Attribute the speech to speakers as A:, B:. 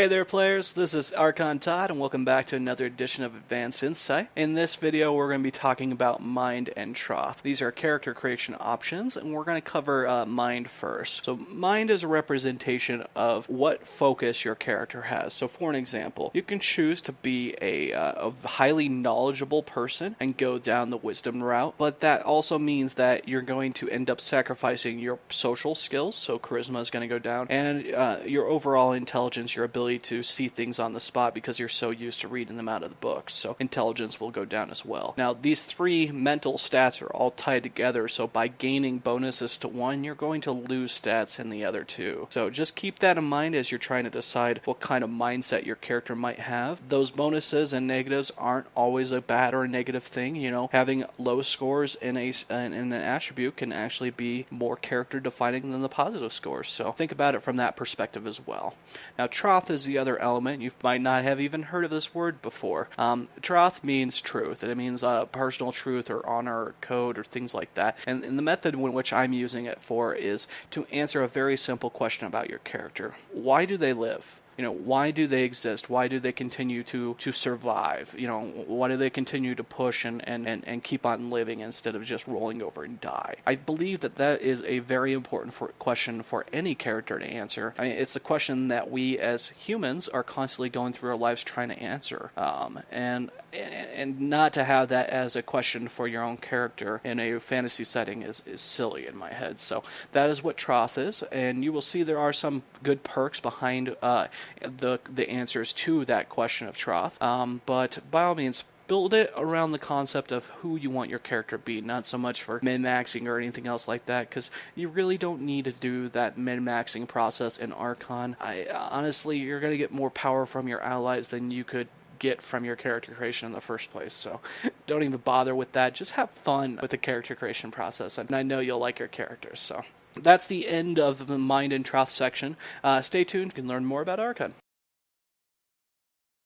A: there players, this is Archon Todd and welcome back to another edition of Advanced Insight. In this video we're going to be talking about Mind and Troth. These are character creation options and we're going to cover Mind first. So Mind is a representation of what focus your character has. So for an example, you can choose to be a highly knowledgeable person and go down the wisdom route, but that also means that you're going to end up sacrificing your social skills, so charisma is going to go down, and your overall intelligence, your ability to see things on the spot because you're so used to reading them out of the books. So intelligence will go down as well. Now, these three mental stats are all tied together, so by gaining bonuses to one, you're going to lose stats in the other two. So just keep that in mind as you're trying to decide what kind of mindset your character might have. Those bonuses and negatives aren't always a bad or a negative thing. You know, having low scores in an attribute can actually be more character defining than the positive scores. So think about it from that perspective as well. Now, Troth is the other element. You might not have even heard of this word before. Troth means truth, and it means personal truth or honor or code or things like that. And the method in which I'm using it for is to answer a very simple question about your character. Why do they live? You know, why do they exist? Why do they continue to survive? You know, why do they continue to push and keep on living instead of just rolling over and die? I believe that is a very important question for any character to answer. I mean, it's a question that we as humans are constantly going through our lives trying to answer. And not to have that as a question for your own character in a fantasy setting is silly in my head. So that is what Troth is, and you will see there are some good perks behind the answers to that question of Troth, but by all means, build it around the concept of who you want your character to be, not so much for min-maxing or anything else like that, because you really don't need to do that min-maxing process in Archon. Honestly, you're going to get more power from your allies than you could get from your character creation in the first place, so don't even bother with that. Just have fun with the character creation process, and I know you'll like your characters. So that's the end of the Mind and Troth section. Stay tuned, you can learn more about Archon.